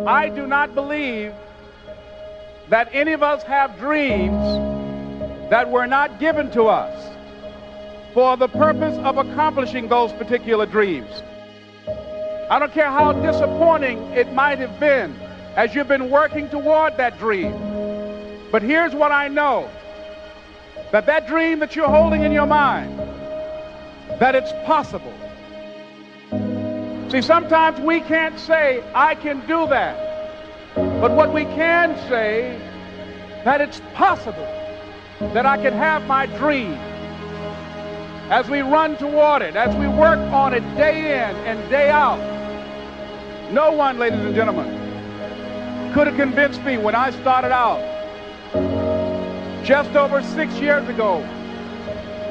I do not believe that any of us have dreams that were not given to us for the purpose of accomplishing those particular dreams. I don't care how disappointing it might have been as you've been working toward that dream. But here's what I know, that dream that you're holding in your mind, that it's possible. See, sometimes we can't say, I can do that. But what we can say, that it's possible that I can have my dream. As we run toward it, as we work on it day in and day out. No one, ladies and gentlemen, could have convinced me when I started out just over 6 years ago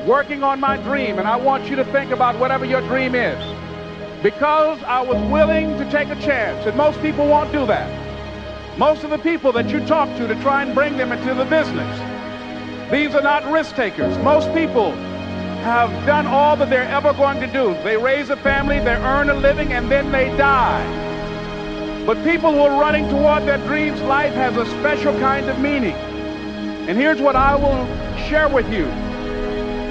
working on my dream. And I want you to think about whatever your dream is, because I was willing to take a chance. And most people won't do that. Most of the people that you talk to try and bring them into the business, these are not risk takers. Most people have done all that they're ever going to do. They raise a family, they earn a living, and then they die. But people who are running toward their dreams, life has a special kind of meaning. And here's what I will share with you,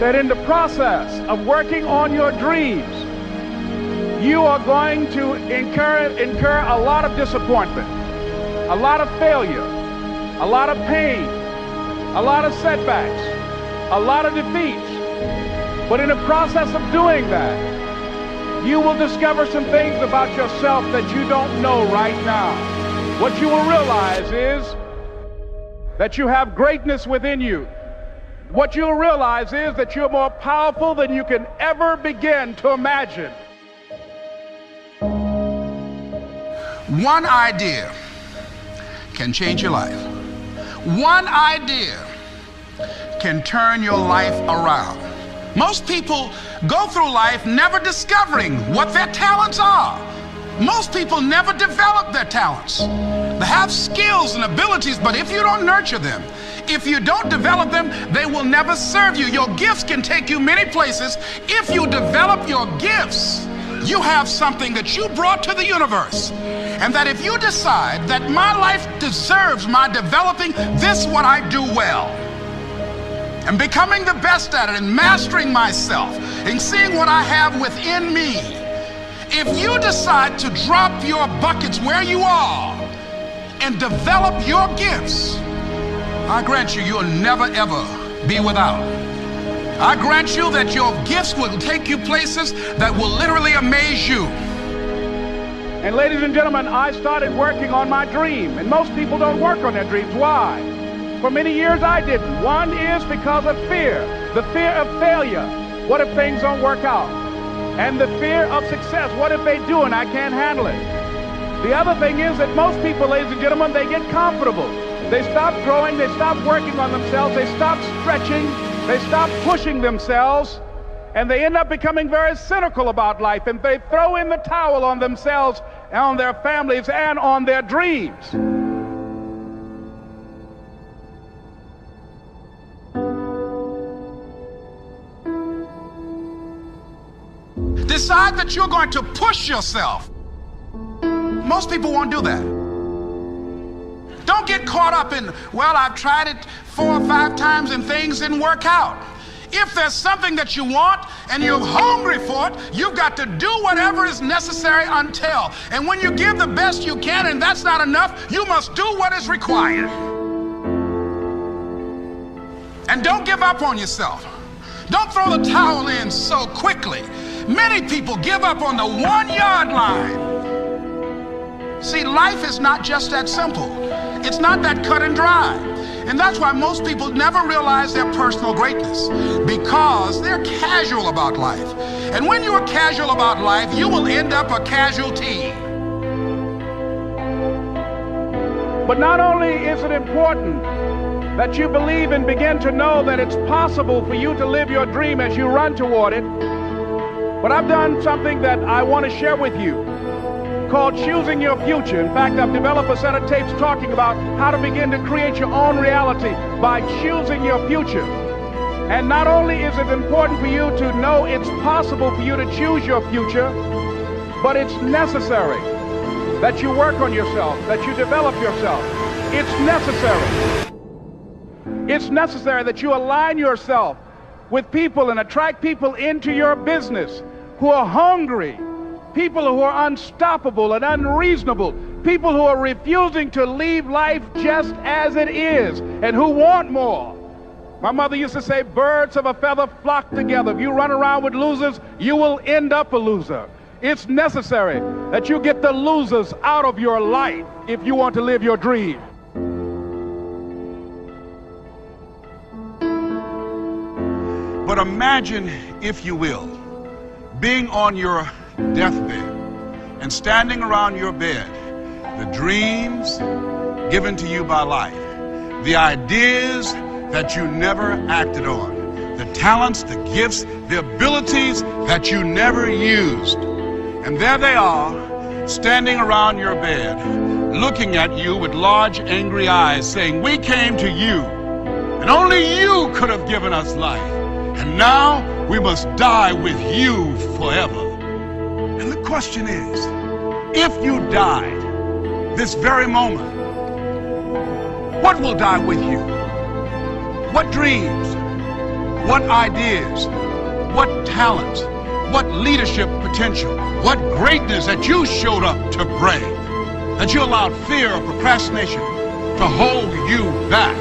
that in the process of working on your dreams, you are going to incur a lot of disappointment, a lot of failure, a lot of pain, a lot of setbacks, a lot of defeats. But in the process of doing that, you will discover some things about yourself that you don't know right now. What you will realize is that you have greatness within you. What you'll realize is that you're more powerful than you can ever begin to imagine. One idea can change your life. One idea can turn your life around. Most people go through life never discovering what their talents are. Most people never develop their talents. They have skills and abilities, but if you don't nurture them, if you don't develop them, they will never serve you. Your gifts can take you many places. If you develop your gifts, you have something that you brought to the universe. And that if you decide that my life deserves my developing this, what I do well, and becoming the best at it, and mastering myself, and seeing what I have within me, if you decide to drop your buckets where you are and develop your gifts, I grant you, you'll never ever be without. I grant you that your gifts will take you places that will literally amaze you. And ladies and gentlemen, I started working on my dream, and most people don't work on their dreams. Why? For many years I didn't. One is because of fear, the fear of failure. What if things don't work out? And the fear of success. What if they do and I can't handle it? The other thing is that most people, ladies and gentlemen, they get comfortable. They stop growing, they stop working on themselves, they stop stretching, they stop pushing themselves, and they end up becoming very cynical about life, and they throw in the towel on themselves, and on their families, and on their dreams. Decide that you're going to push yourself. Most people won't do that. Don't get caught up in, well, I've tried it 4 or 5 times and things didn't work out. If there's something that you want and you're hungry for it, you've got to do whatever is necessary until. And when you give the best you can and that's not enough, you must do what is required. And don't give up on yourself. Don't throw the towel in so quickly. Many people give up on the 1-yard line. See, life is not just that simple. It's not that cut and dry. And that's why most people never realize their personal greatness, because they're casual about life. And when you're casual about life, you will end up a casualty. But not only is it important that you believe and begin to know that it's possible for you to live your dream as you run toward it, but I've done something that I want to share with you called Choosing Your Future. In fact, I've developed a set of tapes talking about how to begin to create your own reality by choosing your future. And not only is it important for you to know it's possible for you to choose your future, but it's necessary that you work on yourself, that you develop yourself. It's necessary. It's necessary that you align yourself with people and attract people into your business who are hungry, people who are unstoppable and unreasonable, people who are refusing to leave life just as it is and who want more. My mother used to say, birds of a feather flock together. If you run around with losers, you will end up a loser. It's necessary that you get the losers out of your life if you want to live your dream. But imagine, if you will, being on your deathbed and standing around your bed, the dreams given to you by life, the ideas that you never acted on, the talents, the gifts, the abilities that you never used. And there they are, standing around your bed, looking at you with large, angry eyes, saying, we came to you, and only you could have given us life. And now we must die with you forever. And the question is, if you died this very moment, what will die with you? What dreams? What ideas? What talents? What leadership potential? What greatness that you showed up to bring, that you allowed fear or procrastination to hold you back?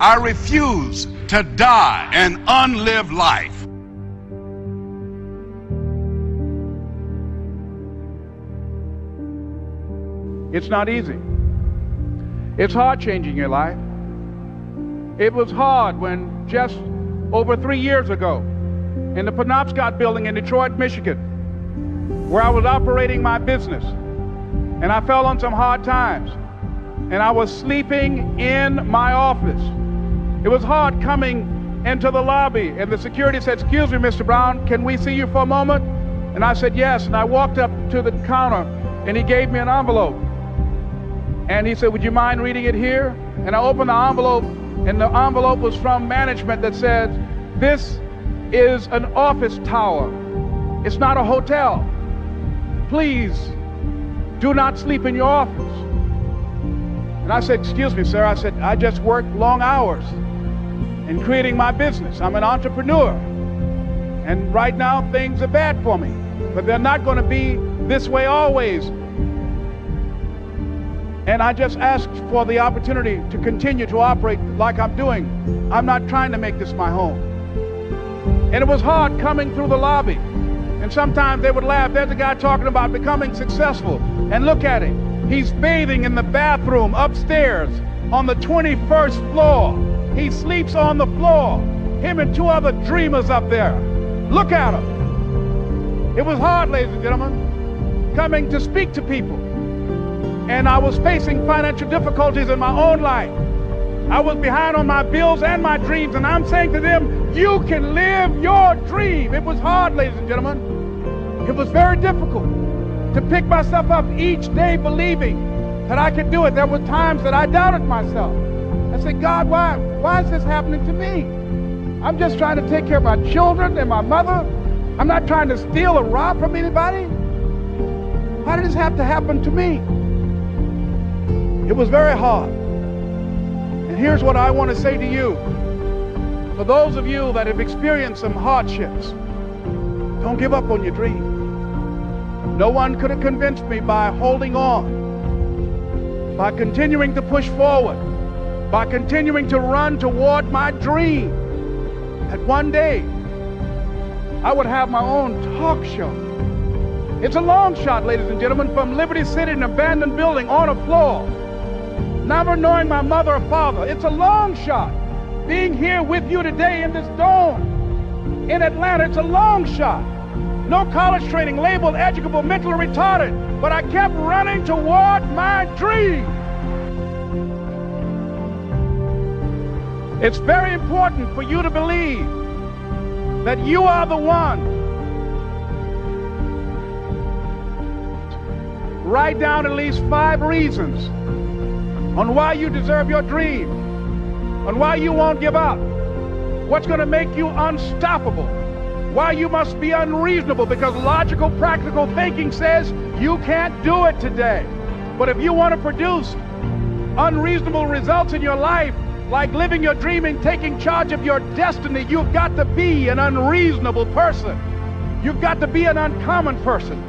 I refuse to die an unlived life. It's not easy. It's hard changing your life. It was hard when just over 3 years ago in the Penobscot building in Detroit, Michigan, where I was operating my business, and I fell on some hard times, and I was sleeping in my office. It was hard coming into the lobby, and the security said, excuse me, Mr. Brown, can we see you for a moment? And I said, yes. And I walked up to the counter, and he gave me an envelope. And he said, would you mind reading it here? And I opened the envelope, and the envelope was from management that said, this is an office tower. It's not a hotel. Please do not sleep in your office. And I said, excuse me, sir. I said, I just work long hours in creating my business. I'm an entrepreneur. And right now, things are bad for me. But they're not going to be this way always. And I just asked for the opportunity to continue to operate like I'm doing. I'm not trying to make this my home. And it was hard coming through the lobby. And sometimes they would laugh. There's a guy talking about becoming successful. And look at him. He's bathing in the bathroom upstairs on the 21st floor. He sleeps on the floor. Him and 2 other dreamers up there. Look at him. It was hard, ladies and gentlemen, coming to speak to people. And I was facing financial difficulties in my own life. I was behind on my bills and my dreams, and I'm saying to them, you can live your dream. It was hard, ladies and gentlemen. It was very difficult to pick myself up each day believing that I could do it. There were times that I doubted myself. I said, God, why is this happening to me? I'm just trying to take care of my children and my mother. I'm not trying to steal or rob from anybody. Why did this have to happen to me? It was very hard. And here's what I want to say to you. For those of you that have experienced some hardships, don't give up on your dream. No one could have convinced me by holding on, by continuing to push forward, by continuing to run toward my dream, that one day I would have my own talk show. It's a long shot, ladies and gentlemen, from Liberty City, an abandoned building on a floor, never knowing my mother or father. It's a long shot. Being here with you today in this dome in Atlanta, it's a long shot. No college training, labeled educable, mentally retarded, but I kept running toward my dream. It's very important for you to believe that you are the one. Write down at least 5 reasons on why you deserve your dream, on why you won't give up, what's going to make you unstoppable. Why you must be unreasonable? Because logical, practical thinking says you can't do it today. But if you want to produce unreasonable results in your life, like living your dream and taking charge of your destiny, you've got to be an unreasonable person. You've got to be an uncommon person.